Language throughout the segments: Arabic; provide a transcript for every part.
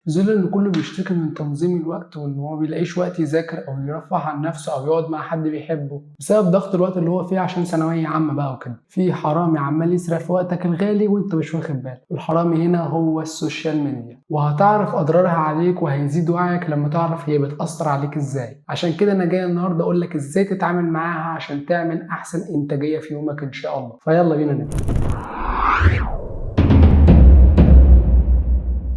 في ظل إن كله بيشتكي من تنظيم الوقت وإن هو مبيلاقيش وقت يذاكر أو يرفّه عن نفسه أو يقعد مع حد بيحبه، بسبب ضغط الوقت اللي هو فيه عشان ثانوية عامة بقى وكده. في حرامي عمّال يسرق في وقتك الغالي وأنت مش واخد بالك، والحرامي هنا هو السوشيال ميديا، وهتعرف أضرارها عليك وهيزيد وعيك لمّا تعرف هي بتأثّر عليك إزاي. عشان كده أنا جاي النهارده أقول لك إزاي تتعامل معاها عشان تعمل أحسن إنتاجية في يومك إن شاء الله. فيالّا بينا نبدأ.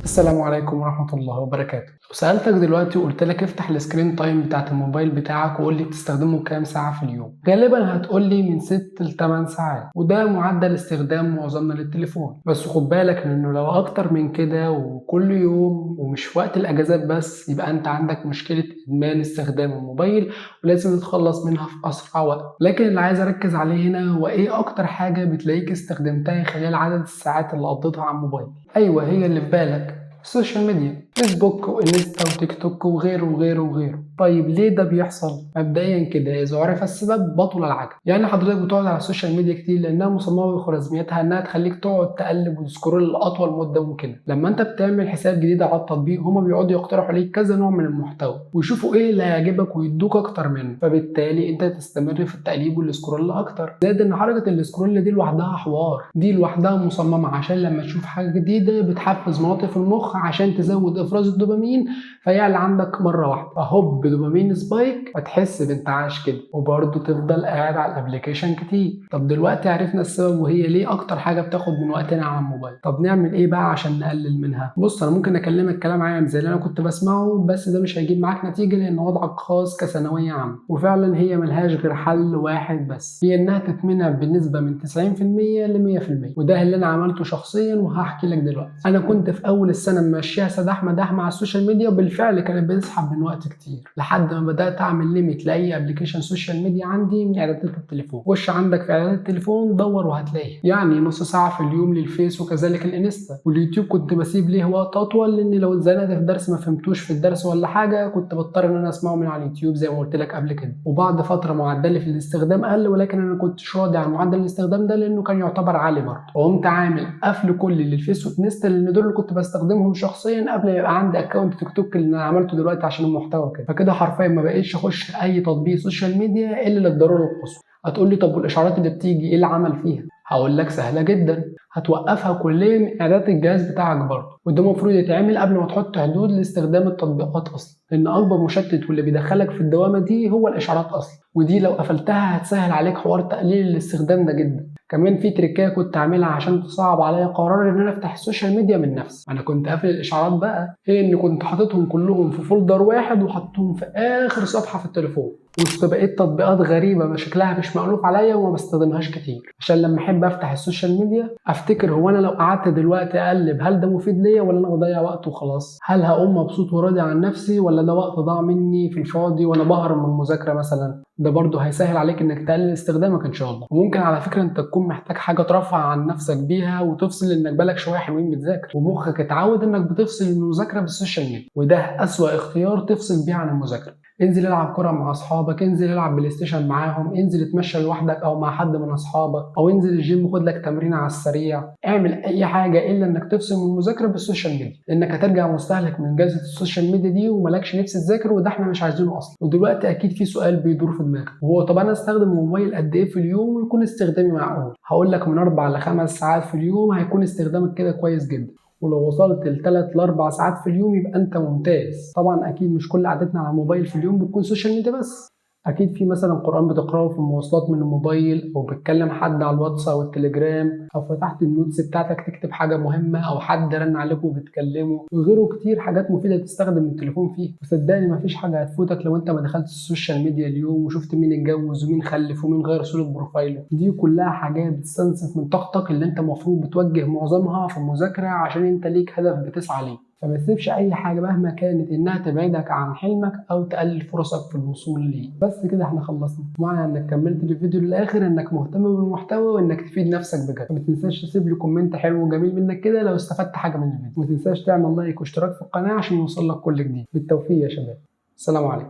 السلام عليكم ورحمة الله وبركاته. لو سألتك دلوقتي وقلت لك افتح السكرين تايم بتاعت الموبايل بتاعك وقول لي بتستخدمه كام ساعة في اليوم، غالبا هتقول لي من 6 ل 8 ساعات، وده معدل استخدام معظمنا للتليفون. بس خد بالك انه لو اكتر من كده وكل يوم ومش في وقت الاجازات بس، يبقى انت عندك مشكلة ادمان استخدام الموبايل ولازم تتخلص منها في اسرع وقت. لكن اللي عايز اركز عليه هنا هو ايه اكتر حاجة بتلاقيك استخدمتها خلال عدد الساعات اللي قضيتها على الموبايل. ايوه هي اللي في بالك، السوشيال ميديا، فيسبوك وانستا وتيك توك وغيره وغيره وغيره. طيب ليه ده بيحصل؟ مبدئيا كده اذا عرف السبب بطل العجب. يعني حضرتك بتقعد على السوشيال ميديا كتير لانها مصممه بخوارزمياتها انها تخليك تقعد تقلب وتسكرول لاطول مده ممكنه. لما انت بتعمل حساب جديد على التطبيق هما بيقعدوا يقترحوا عليك كذا نوع من المحتوى ويشوفوا ايه اللي هيعجبك ويدوك اكتر منه، فبالتالي انت تستمر في التقليب والسكرول اكتر. زائد ان حركه السكرول دي لوحدها حوار، دي لوحدها مصممه عشان لما تشوف حاجه جديده بتحفز مناطق في المخ عشان تزود افراز الدوبامين فيعلى عندك مره واحده، فهوب دوبامين سبايك فتحس بانتعاش كده، وبرضه تفضل قاعد على الابلكيشن كتير. طب دلوقتي عرفنا السبب وهي ليه اكتر حاجه بتاخد من وقتنا على الموبايل. طب نعمل ايه بقى عشان نقلل منها؟ بص انا ممكن اكلمك كلام عام زي اللي انا كنت بسمعه، بس ده مش هيجيب معاك نتيجه لان وضعك خاص كثانويه عامه، وفعلا هي ملهاش غير حل واحد بس، هي انها تتمنع بنسبه من 90% ل 100%، وده اللي انا عملته شخصيا وهحكي لك دلوقتي. انا كنت في اول السنه ماشيها سداح مداح مع السوشيال ميديا، وبالفعل كانت بتسحب من وقت كتير لحد ما بدات اعمل ليميت لاي ابلكيشن سوشيال ميديا عندي من اعدادات التليفون. خش عندك في اعدادات التليفون دور وهتلاقيه، يعني نص ساعه في اليوم للفيس وكذلك الانستا. واليوتيوب كنت بسيب ليه وقت اطول لان لو اتزنقت في درس ما فهمتوش في الدرس ولا حاجه كنت بضطر ان انا اسمعه من على اليوتيوب زي ما قلت لك قبل كده. وبعد فتره معدلي في الاستخدام قل، ولكن انا كنتش راضي عن معدل الاستخدام ده لانه كان يعتبر عالي برضه، وقمت عامل قفل كل للفيس والانستا لان دول اللي كنت بستخدمهم شخصيا قبل ما يبقى عندي اكونت تيك توك اللي انا عملته دلوقتي عشان المحتوى كده. فكده حرفيا ما بقيتش اخش اي تطبيق سوشيال ميديا الا للضروره القصوى. هتقول لي طب والاشعارات اللي بتيجي ايه اللي عمل فيها؟ هقول لك سهله جدا، هتوقفها كليا من اعدادات الجهاز بتاعك برضه، وده المفروض يتعمل قبل ما تحط حدود لاستخدام التطبيقات اصلا، لان اكبر مشتت واللي بيدخلك في الدوامه دي هو الاشعارات اصلا، ودي لو قفلتها هتسهل عليك حوار تقليل الاستخدام ده جدا. كمان في تريكايه كنت اعملها عشان تصعب عليا قرار ان انا افتح السوشيال ميديا من نفسي. انا كنت قافل الاشعارات بقى، هي اني كنت حاططهم كلهم في فولدر واحد وحطهم في اخر صفحه في التليفون، وسط بقيت تطبيقات غريبه شكلها مش مألوف عليا وما بستخدمهاش كتير، عشان لما احب افتح السوشيال ميديا افتكر هو انا لو قعدت دلوقتي اقلب هل ده مفيد ليا ولا انا بضيع وقت وخلاص؟ هل هقوم مبسوط وراضي عن نفسي ولا ده وقت ضاع مني في الفاضي وانا بهرب من المذاكره مثلا؟ ده برضه هيسهل عليك انك تقلل استخدامك ان شاء الله. وممكن على فكره انت تكون محتاج حاجه ترفع عن نفسك بيها وتفصل انك بالك شويه حلوين بتذاكر ومخك اتعود انك بتفصل المذاكره بالسوشيال ميديا، وده اسوأ اختيار تفصل بيه عن المذاكره. انزل العب كرة مع اصحابك، انزل العب بلاي ستيشن معاهم، انزل اتمشى لوحدك او مع حد من اصحابك، او انزل الجيم خد لك تمرين على السريع. اعمل اي حاجه الا انك تفصل من المذاكره بالسوشيال ميديا، لانك هترجع مستهلك من جائزه السوشيال ميديا دي وملكش نفس تذاكر، وده احنا مش عايزينه اصلا. ودلوقتي اكيد في سؤال بيدور في دماغك، وهو طب انا استخدم الموبايل قد ايه في اليوم ويكون استخدامي معقول؟ هقول لك من 4 ل 5 ساعات في اليوم هيكون استخدامك كده كويس جدا، ولو وصلت ل3 ل 4 ساعات في اليوم يبقى انت ممتاز. طبعا اكيد مش كل قعدتنا على الموبايل في اليوم بتكون سوشيال ميديا بس، اكيد في مثلا قرآن بتقراه في المواصلات من الموبايل، او بتكلم حد على الواتس او التليجرام، او فتحت النوتس بتاعتك تكتب حاجه مهمه، او حد رن عليك وبتكلمه، وغيره كتير حاجات مفيده تستخدم التليفون فيها. وصدقني مفيش حاجه هتفوتك لو انت ما دخلت السوشيال ميديا اليوم وشفت مين اتجوز ومين خلف ومين غير صوره بروفايله. دي كلها حاجات بتستنزف من طاقتك اللي انت المفروض بتوجه معظمها في المذاكره عشان انت ليك هدف بتسعى ليه. فما تسيبش اي حاجه مهما كانت انها تبعدك عن حلمك او تقلل فرصك في الوصول ليه. بس كده احنا خلصنا، معنى انك كملت الفيديو للاخر انك مهتم بالمحتوى وانك تفيد نفسك بجد. ما تنساش تسيب لي كومنت حلو وجميل منك كده لو استفدت حاجه من الفيديو، وما تنساش تعمل لايك واشتراك في القناه عشان يوصلك كل جديد. بالتوفيق يا شباب، السلام عليكم.